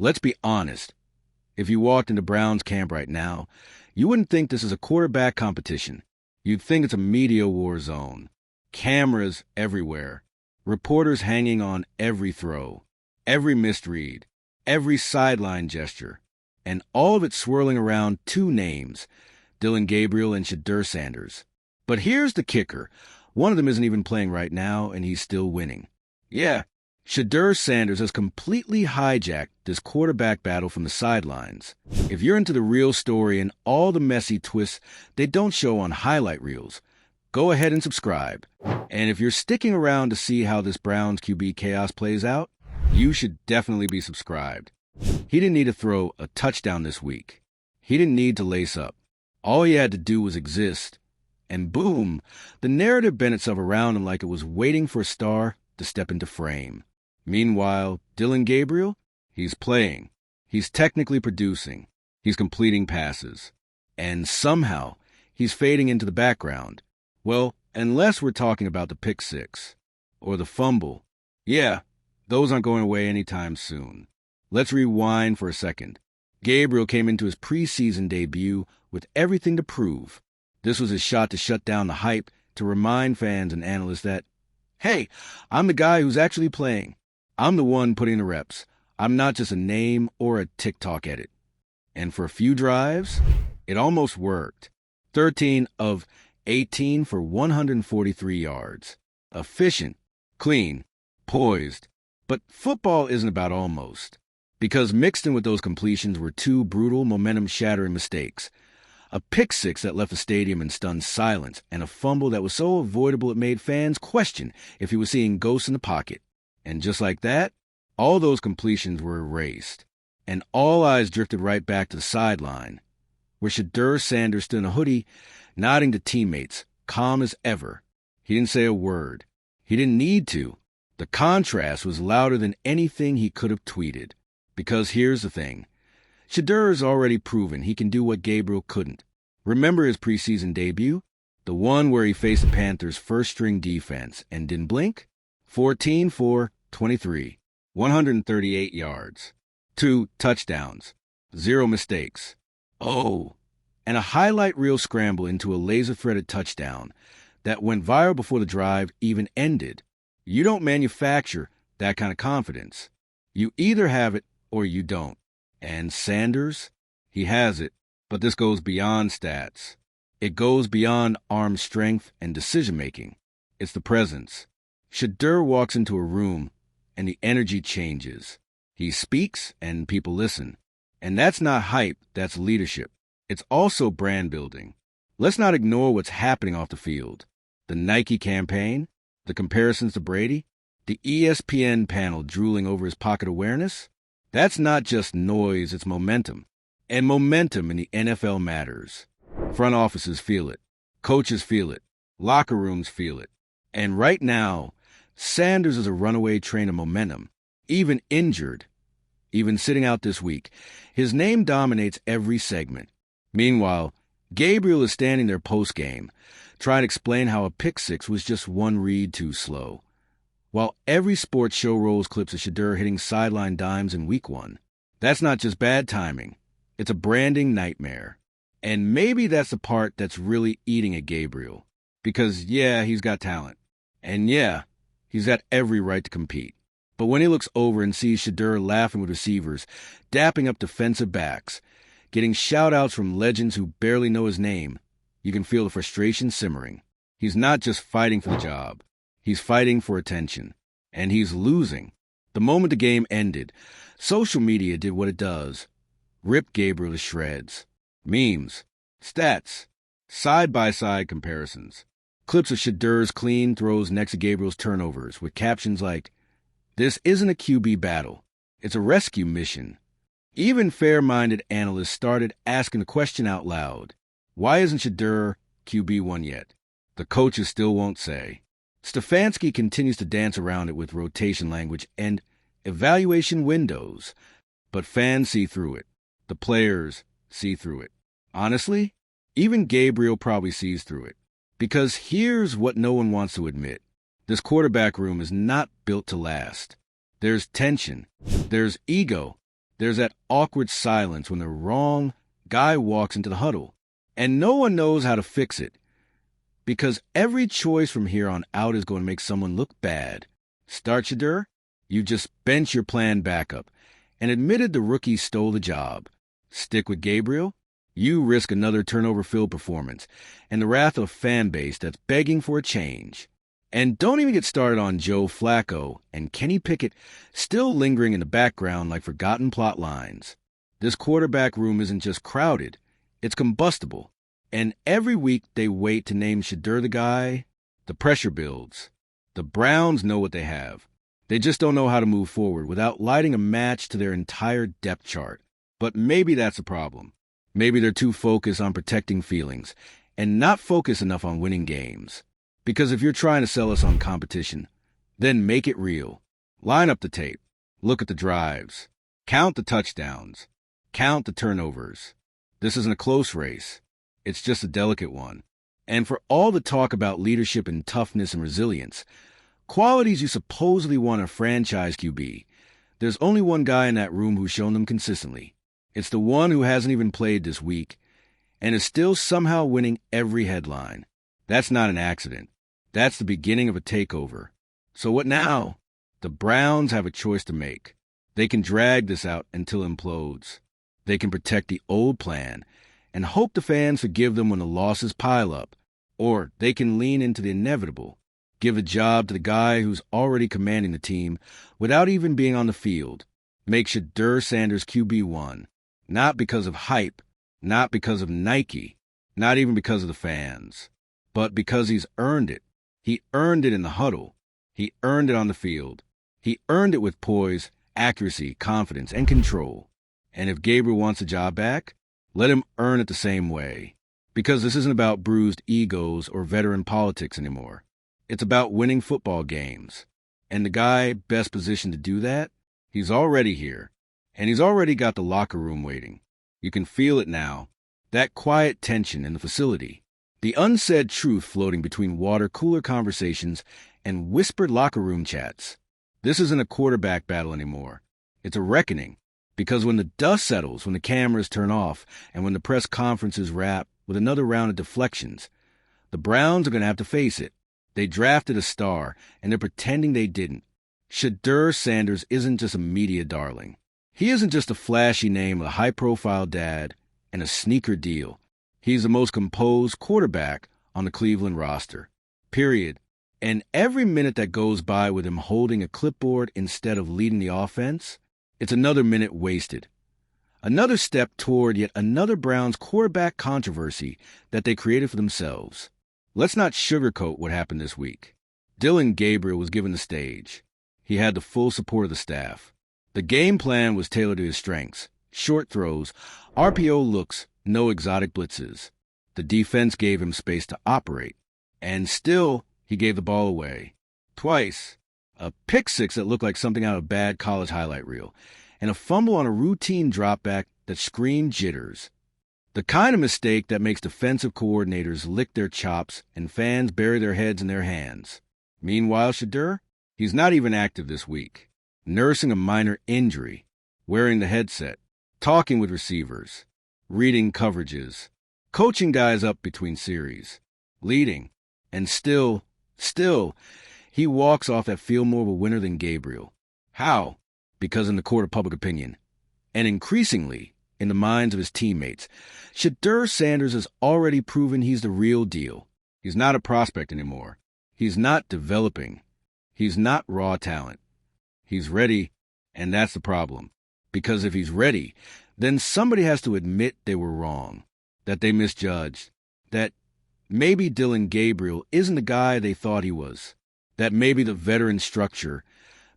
Let's be honest. If you walked into Browns camp right now, you wouldn't think this is a quarterback competition. You'd think it's a media war zone. Cameras everywhere. Reporters hanging on every throw, every misread, every sideline gesture, and all of it swirling around two names, Dillon Gabriel and Shedeur Sanders. But here's the kicker. One of them isn't even playing right now, and he's still winning. Yeah, Shedeur Sanders has completely hijacked this quarterback battle from the sidelines. If you're into the real story and all the messy twists they don't show on highlight reels, go ahead and subscribe. And if you're sticking around to see how this Browns QB chaos plays out, you should definitely be subscribed. He didn't need to throw a touchdown this week. He didn't need to lace up. All he had to do was exist. And boom, the narrative bent itself around him like it was waiting for a star to step into frame. Meanwhile, Dillon Gabriel, he's playing. He's technically producing. He's completing passes. And somehow, he's fading into the background. Well, unless we're talking about the pick six or the fumble. Yeah, those aren't going away anytime soon. Let's rewind for a second. Gabriel came into his preseason debut with everything to prove. This was his shot to shut down the hype, to remind fans and analysts that, hey, I'm the guy who's actually playing. I'm the one putting the reps. I'm not just a name or a TikTok edit. And for a few drives, it almost worked. 13 of 18 for 143 yards. Efficient, clean, poised. But football isn't about almost. Because mixed in with those completions were two brutal, momentum-shattering mistakes. A pick six that left the stadium in stunned silence, and a fumble that was so avoidable it made fans question if he was seeing ghosts in the pocket. And just like that, all those completions were erased. And all eyes drifted right back to the sideline, where Shedeur Sanders stood in a hoodie, nodding to teammates, calm as ever. He didn't say a word. He didn't need to. The contrast was louder than anything he could have tweeted. Because here's the thing. Shedeur has already proven he can do what Gabriel couldn't. Remember his preseason debut? The one where he faced the Panthers' first-string defense and didn't blink? 14 for 23, 138 yards, 2 touchdowns, 0 mistakes. Oh, and a highlight reel scramble into a laser-threaded touchdown that went viral before the drive even ended. You don't manufacture that kind of confidence. You either have it or you don't. And Sanders, he has it, but this goes beyond stats. It goes beyond arm strength and decision-making. It's the presence. Shedeur walks into a room, and the energy changes. He speaks, and people listen. And that's not hype, that's leadership. It's also brand building. Let's not ignore what's happening off the field. The Nike campaign, the comparisons to Brady, the ESPN panel drooling over his pocket awareness. That's not just noise, it's momentum. And momentum in the NFL matters. Front offices feel it. Coaches feel it. Locker rooms feel it. And right now, Sanders is a runaway train of momentum. Even injured, even sitting out this week, his name dominates every segment. Meanwhile, Gabriel is standing there post-game, trying to explain how a pick six was just one read too slow. While every sports show rolls clips of Shedeur hitting sideline dimes in week 1. That's not just bad timing. It's a branding nightmare. And maybe that's the part that's really eating at Gabriel. Because, yeah, he's got talent. And yeah, he's got every right to compete. But when he looks over and sees Shedeur laughing with receivers, dapping up defensive backs, getting shout-outs from legends who barely know his name, you can feel the frustration simmering. He's not just fighting for the job. He's fighting for attention. And he's losing. The moment the game ended, social media did what it does. Ripped Gabriel to shreds. Memes, stats, side-by-side comparisons. Clips of Shedeur's clean throws next to Gabriel's turnovers with captions like, "This isn't a QB battle. It's a rescue mission." Even fair-minded analysts started asking the question out loud. Why isn't Shedeur QB1 yet? The coaches still won't say. Stefanski continues to dance around it with rotation language and evaluation windows. But fans see through it. The players see through it. Honestly, even Gabriel probably sees through it. Because here's what no one wants to admit. This quarterback room is not built to last. There's tension. There's ego. There's that awkward silence when the wrong guy walks into the huddle, and no one knows how to fix it, because every choice from here on out is going to make someone look bad. Start Shedeur? You just bench your planned backup and admitted the rookie stole the job. Stick with Gabriel? You risk another turnover-filled performance and the wrath of a fan base that's begging for a change. And don't even get started on Joe Flacco and Kenny Pickett still lingering in the background like forgotten plot lines. This quarterback room isn't just crowded, it's combustible. And every week they wait to name Shadur the guy. The pressure builds. The Browns know what they have. They just don't know how to move forward without lighting a match to their entire depth chart. But maybe that's a problem. Maybe they're too focused on protecting feelings and not focused enough on winning games. Because if you're trying to sell us on competition, then make it real. Line up the tape. Look at the drives. Count the touchdowns. Count the turnovers. This isn't a close race. It's just a delicate one. And for all the talk about leadership and toughness and resilience, qualities you supposedly want a franchise QB, there's only one guy in that room who's shown them consistently. It's the one who hasn't even played this week and is still somehow winning every headline. That's not an accident. That's the beginning of a takeover. So what now? The Browns have a choice to make. They can drag this out until it implodes. They can protect the old plan and hope the fans forgive them when the losses pile up. Or they can lean into the inevitable, give a job to the guy who's already commanding the team without even being on the field. Make Shedeur Sanders QB1. Not because of hype, not because of Nike, not even because of the fans, but because he's earned it. He earned it in the huddle. He earned it on the field. He earned it with poise, accuracy, confidence, and control. And if Gabriel wants the job back, let him earn it the same way. Because this isn't about bruised egos or veteran politics anymore. It's about winning football games. And the guy best positioned to do that, he's already here. And he's already got the locker room waiting. You can feel it now. That quiet tension in the facility. The unsaid truth floating between water-cooler conversations and whispered locker room chats. This isn't a quarterback battle anymore. It's a reckoning. Because when the dust settles, when the cameras turn off, and when the press conferences wrap with another round of deflections, the Browns are going to have to face it. They drafted a star, and they're pretending they didn't. Shedeur Sanders isn't just a media darling. He isn't just a flashy name with a high-profile dad and a sneaker deal. He's the most composed quarterback on the Cleveland roster. Period. And every minute that goes by with him holding a clipboard instead of leading the offense, it's another minute wasted. Another step toward yet another Browns quarterback controversy that they created for themselves. Let's not sugarcoat what happened this week. Dillon Gabriel was given the stage. He had the full support of the staff. The game plan was tailored to his strengths. Short throws, RPO looks, no exotic blitzes. The defense gave him space to operate. And still, he gave the ball away. Twice. A pick six that looked like something out of a bad college highlight reel. And a fumble on a routine dropback that screamed jitters. The kind of mistake that makes defensive coordinators lick their chops and fans bury their heads in their hands. Meanwhile, Shadur, he's not even active this week. Nursing a minor injury, wearing the headset, talking with receivers, reading coverages, coaching guys up between series, leading, and still, he walks off that field more of a winner than Gabriel. How? Because in the court of public opinion, and increasingly in the minds of his teammates, Shedeur Sanders has already proven he's the real deal. He's not a prospect anymore. He's not developing. He's not raw talent. He's ready, and that's the problem. Because if he's ready, then somebody has to admit they were wrong, that they misjudged, that maybe Dillon Gabriel isn't the guy they thought he was, that maybe the veteran structure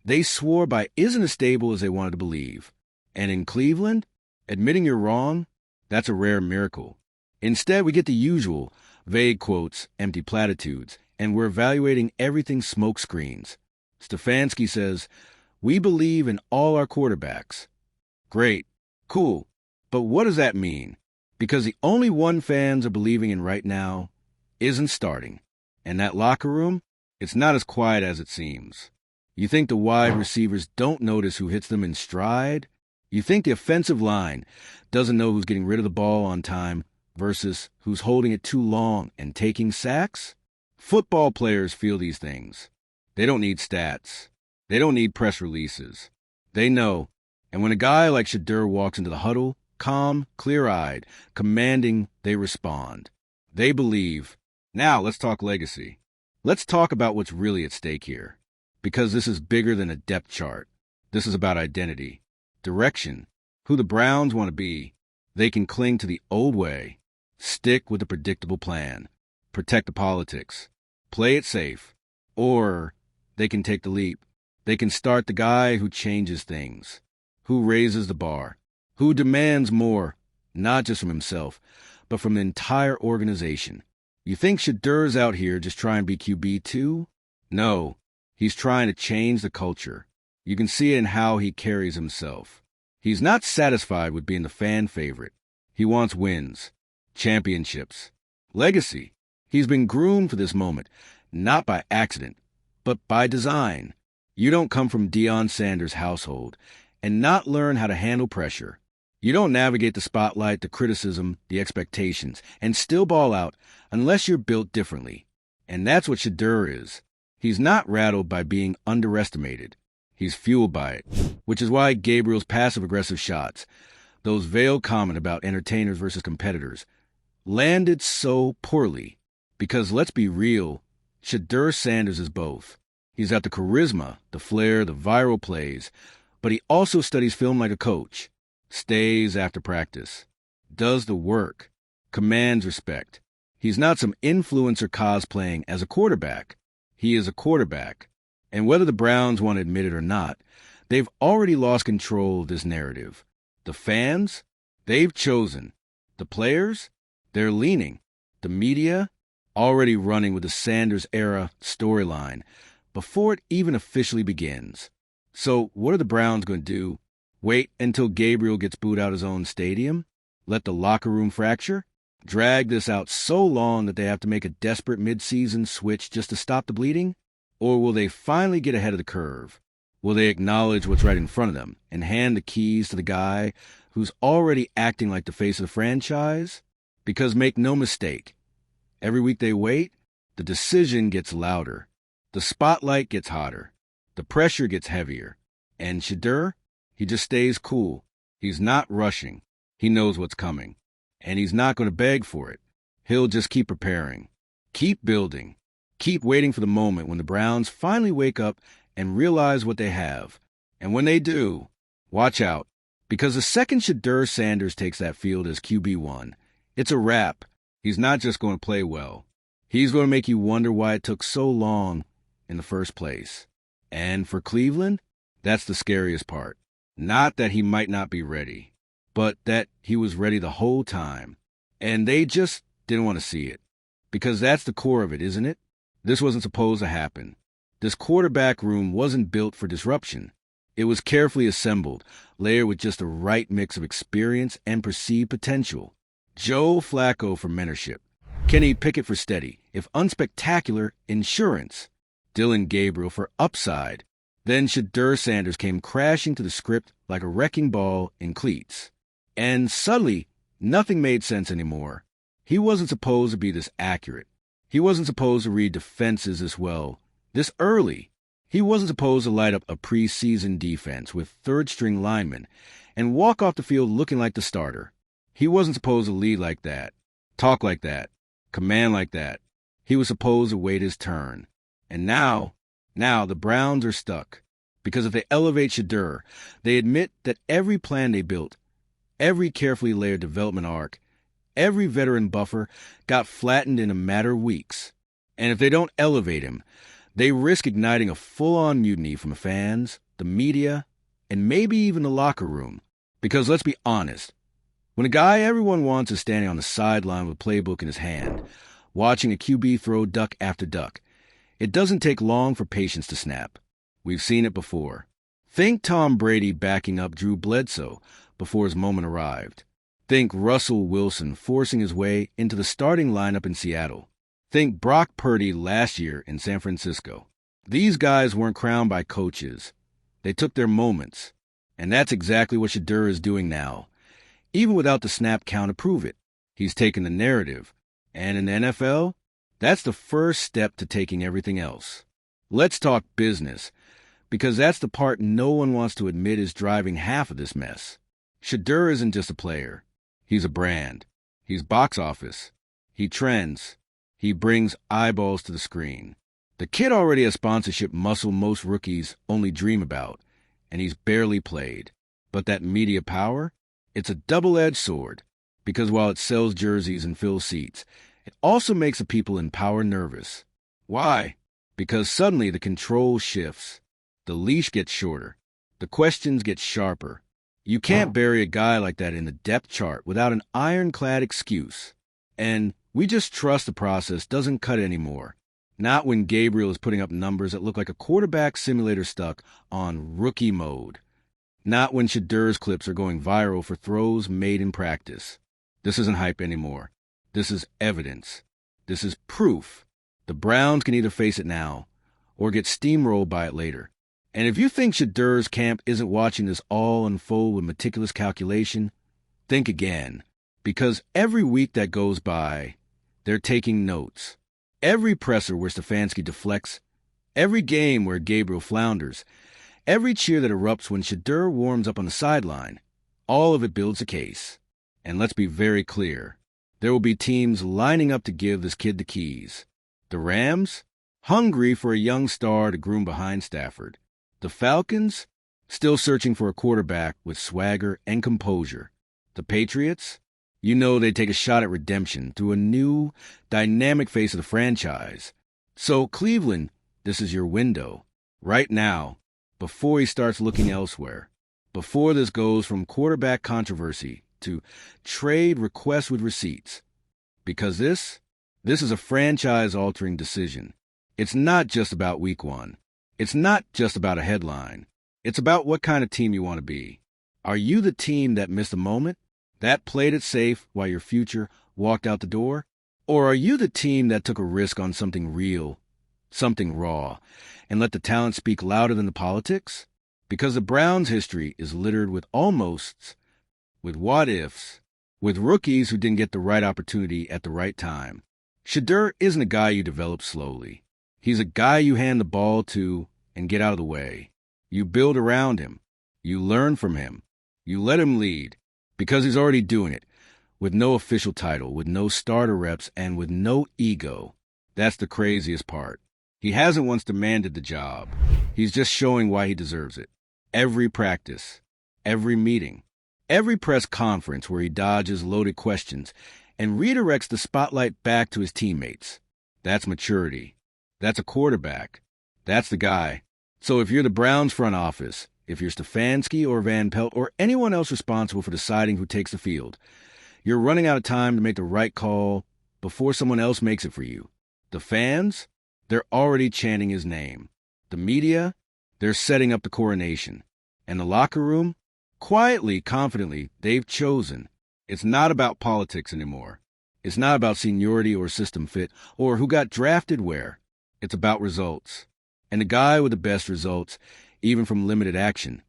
they swore by isn't as stable as they wanted to believe. And in Cleveland, admitting you're wrong, that's a rare miracle. Instead, we get the usual, vague quotes, empty platitudes, and we're evaluating everything smoke screens. Stefanski says, "We believe in all our quarterbacks." Great. Cool. But what does that mean? Because the only one fans are believing in right now isn't starting. And that locker room, it's not as quiet as it seems. You think the wide receivers don't notice who hits them in stride? You think the offensive line doesn't know who's getting rid of the ball on time versus who's holding it too long and taking sacks? Football players feel these things. They don't need stats. They don't need press releases. They know. And when a guy like Shedeur walks into the huddle, calm, clear-eyed, commanding, they respond. They believe. Now let's talk legacy. Let's talk about what's really at stake here. Because this is bigger than a depth chart. This is about identity, direction, who the Browns want to be. They can cling to the old way, stick with the predictable plan, protect the politics, play it safe, or they can take the leap. They can start the guy who changes things, who raises the bar, who demands more, not just from himself, but from the entire organization. You think Shedeur's out here just trying to be QB too? No, he's trying to change the culture. You can see it in how he carries himself. He's not satisfied with being the fan favorite. He wants wins, championships, legacy. He's been groomed for this moment, not by accident, but by design. You don't come from Deion Sanders' household and not learn how to handle pressure. You don't navigate the spotlight, the criticism, the expectations, and still ball out unless you're built differently. And that's what Shedeur is. He's not rattled by being underestimated. He's fueled by it, which is why Gabriel's passive-aggressive shots, those veiled comments about entertainers versus competitors, landed so poorly. Because let's be real, Shedeur Sanders is both. He's got the charisma, the flair, the viral plays, but he also studies film like a coach, stays after practice, does the work, commands respect. He's not some influencer cosplaying as a quarterback. He is a quarterback. And whether the Browns want to admit it or not, they've already lost control of this narrative. The fans, they've chosen. The players, they're leaning. The media, already running with the Sanders-era storyline before it even officially begins. So what are the Browns going to do? Wait until Gabriel gets booed out his own stadium? Let the locker room fracture? Drag this out so long that they have to make a desperate mid-season switch just to stop the bleeding? Or will they finally get ahead of the curve? Will they acknowledge what's right in front of them and hand the keys to the guy who's already acting like the face of the franchise? Because make no mistake, every week they wait, the decision gets louder. The spotlight gets hotter. The pressure gets heavier. And Shedeur, he just stays cool. He's not rushing. He knows what's coming. And he's not going to beg for it. He'll just keep preparing. Keep building. Keep waiting for the moment when the Browns finally wake up and realize what they have. And when they do, watch out. Because the second Shedeur Sanders takes that field as QB1, it's a wrap. He's not just going to play well. He's going to make you wonder why it took so long in the first place. And for Cleveland, that's the scariest part. Not that he might not be ready, but that he was ready the whole time. And they just didn't want to see it. Because that's the core of it, isn't it? This wasn't supposed to happen. This quarterback room wasn't built for disruption. It was carefully assembled, layered with just the right mix of experience and perceived potential. Joe Flacco for mentorship. Kenny Pickett for steady, if unspectacular, insurance. Dillon Gabriel for upside. Then Shedeur Sanders came crashing to the script like a wrecking ball in cleats. And suddenly, nothing made sense anymore. He wasn't supposed to be this accurate. He wasn't supposed to read defenses this well, this early. He wasn't supposed to light up a preseason defense with third-string linemen and walk off the field looking like the starter. He wasn't supposed to lead like that, talk like that, command like that. He was supposed to wait his turn. And now the Browns are stuck. Because if they elevate Shedeur, they admit that every plan they built, every carefully layered development arc, every veteran buffer got flattened in a matter of weeks. And if they don't elevate him, they risk igniting a full-on mutiny from the fans, the media, and maybe even the locker room. Because let's be honest, when a guy everyone wants is standing on the sideline with a playbook in his hand, watching a QB throw duck after duck, it doesn't take long for patience to snap. We've seen it before. Think Tom Brady backing up Drew Bledsoe before his moment arrived. Think Russell Wilson forcing his way into the starting lineup in Seattle. Think Brock Purdy last year in San Francisco. These guys weren't crowned by coaches. They took their moments. And that's exactly what Shedeur is doing now. Even without the snap count to prove it, he's taken the narrative. And in the NFL, that's the first step to taking everything else. Let's talk business, because that's the part no one wants to admit is driving half of this mess. Shedeur isn't just a player. He's a brand. He's box office. He trends. He brings eyeballs to the screen. The kid already has sponsorship muscle most rookies only dream about, and he's barely played. But that media power? It's a double-edged sword, because while it sells jerseys and fills seats, it also makes the people in power nervous. Why? Because suddenly the control shifts. The leash gets shorter. The questions get sharper. You can't bury a guy like that in the depth chart without an ironclad excuse. And we just trust the process doesn't cut anymore. Not when Gabriel is putting up numbers that look like a quarterback simulator stuck on rookie mode. Not when Shedeur's clips are going viral for throws made in practice. This isn't hype anymore. This is evidence. This is proof. The Browns can either face it now or get steamrolled by it later. And if you think Shedeur's camp isn't watching this all unfold with meticulous calculation, think again. Because every week that goes by, they're taking notes. Every presser where Stefanski deflects, every game where Gabriel flounders, every cheer that erupts when Shedeur warms up on the sideline, all of it builds a case. And let's be very clear. There will be teams lining up to give this kid the keys. The Rams, hungry for a young star to groom behind Stafford. The Falcons, still searching for a quarterback with swagger and composure. The Patriots, you know they take a shot at redemption through a new, dynamic face of the franchise. So, Cleveland, this is your window. Right now, before he starts looking elsewhere. Before this goes from quarterback controversy to trade requests with receipts. Because this is a franchise-altering decision. It's not just about week one. It's not just about a headline. It's about what kind of team you want to be. Are you the team that missed a moment? That played it safe while your future walked out the door? Or are you the team that took a risk on something real, something raw, and let the talent speak louder than the politics? Because the Browns' history is littered with almosts, with what-ifs, with rookies who didn't get the right opportunity at the right time. Shedeur isn't a guy you develop slowly. He's a guy you hand the ball to and get out of the way. You build around him. You learn from him. You let him lead, because he's already doing it, with no official title, with no starter reps, and with no ego. That's the craziest part. He hasn't once demanded the job. He's just showing why he deserves it. Every practice, every meeting, every press conference where he dodges loaded questions and redirects the spotlight back to his teammates. That's maturity. That's a quarterback. That's the guy. So if you're the Browns front office, if you're Stefanski or Van Pelt or anyone else responsible for deciding who takes the field, you're running out of time to make the right call before someone else makes it for you. The fans, they're already chanting his name. The media, they're setting up the coronation. And the locker room, quietly, confidently, they've chosen. It's not about politics anymore. It's not about seniority or system fit or who got drafted where. It's about results. And the guy with the best results, even from limited action,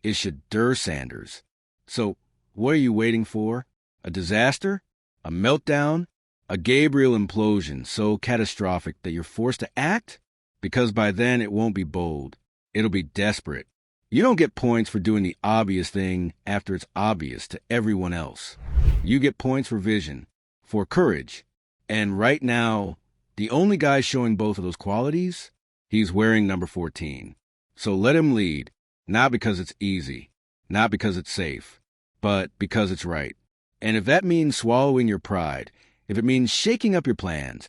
is Shedeur Sanders. So, what are you waiting for? A disaster? A meltdown? A Gabriel implosion so catastrophic that you're forced to act? Because by then it won't be bold. It'll be desperate. You don't get points for doing the obvious thing after it's obvious to everyone else. You get points for vision, for courage. And right now, the only guy showing both of those qualities, he's wearing number 14. So let him lead, not because it's easy, not because it's safe, but because it's right. And if that means swallowing your pride, if it means shaking up your plans,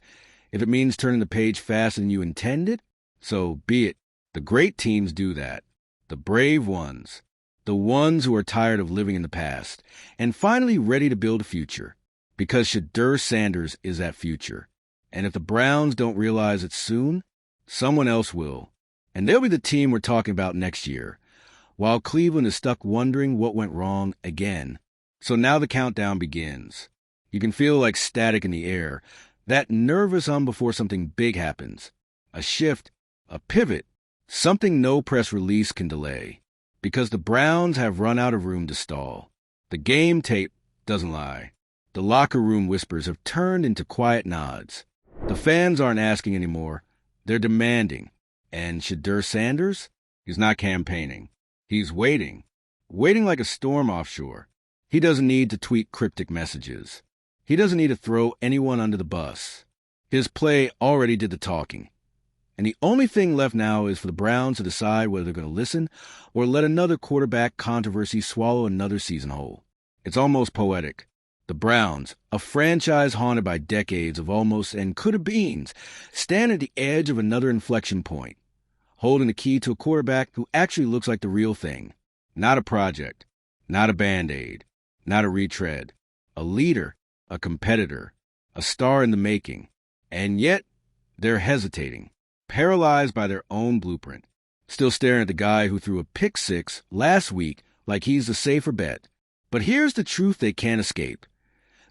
if it means turning the page faster than you intended, so be it. The great teams do that. The brave ones. The ones who are tired of living in the past and finally ready to build a future. Because Shedeur Sanders is that future. And if the Browns don't realize it soon, someone else will. And they'll be the team we're talking about next year, while Cleveland is stuck wondering what went wrong again. So now the countdown begins. You can feel like static in the air, that nervous before something big happens. A shift, a pivot, something no press release can delay. Because the Browns have run out of room to stall. The game tape doesn't lie. The locker room whispers have turned into quiet nods. The fans aren't asking anymore. They're demanding. And Shedeur Sanders? He's not campaigning. He's waiting. Waiting like a storm offshore. He doesn't need to tweet cryptic messages. He doesn't need to throw anyone under the bus. His play already did the talking. And the only thing left now is for the Browns to decide whether they're going to listen or let another quarterback controversy swallow another season whole. It's almost poetic. The Browns, a franchise haunted by decades of almost and could-have-beens, stand at the edge of another inflection point, holding the key to a quarterback who actually looks like the real thing. Not a project, not a Band-Aid, not a retread. A leader, a competitor, a star in the making. And yet, they're hesitating, paralyzed by their own blueprint, still staring at the guy who threw a pick six last week like he's the safer bet. But here's the truth they can't escape.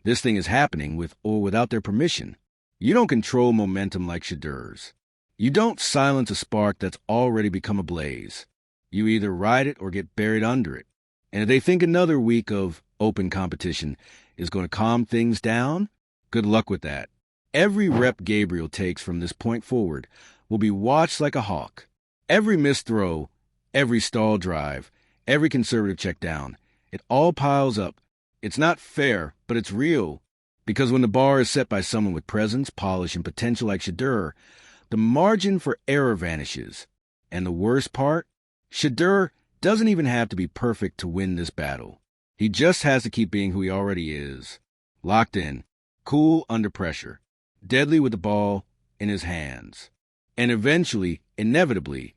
This thing is happening with or without their permission. You don't control momentum like Shedeur's. You don't silence a spark that's already become a blaze. You either ride it or get buried under it. And if they think another week of open competition is going to calm things down, good luck with that. Every rep Gabriel takes from this point forward will be watched like a hawk. Every missed throw, every stall drive, every conservative check down, it all piles up. It's not fair, but it's real. Because when the bar is set by someone with presence, polish, and potential like Shedeur, the margin for error vanishes. And the worst part? Shedeur doesn't even have to be perfect to win this battle. He just has to keep being who he already is. Locked in, cool under pressure, deadly with the ball in his hands. And eventually, inevitably,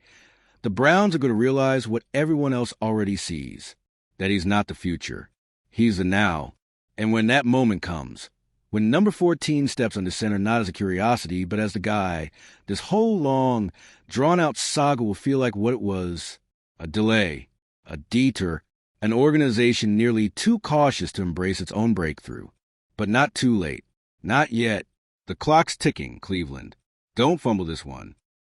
the Browns are going to realize what everyone else already sees, that he's not the future. He's the now. And when that moment comes, when number 14 steps under center not as a curiosity, but as the guy, this whole long, drawn-out saga will feel like what it was: a delay, a detour, an organization nearly too cautious to embrace its own breakthrough. But not too late. Not yet. The clock's ticking, Cleveland. Don't fumble this one.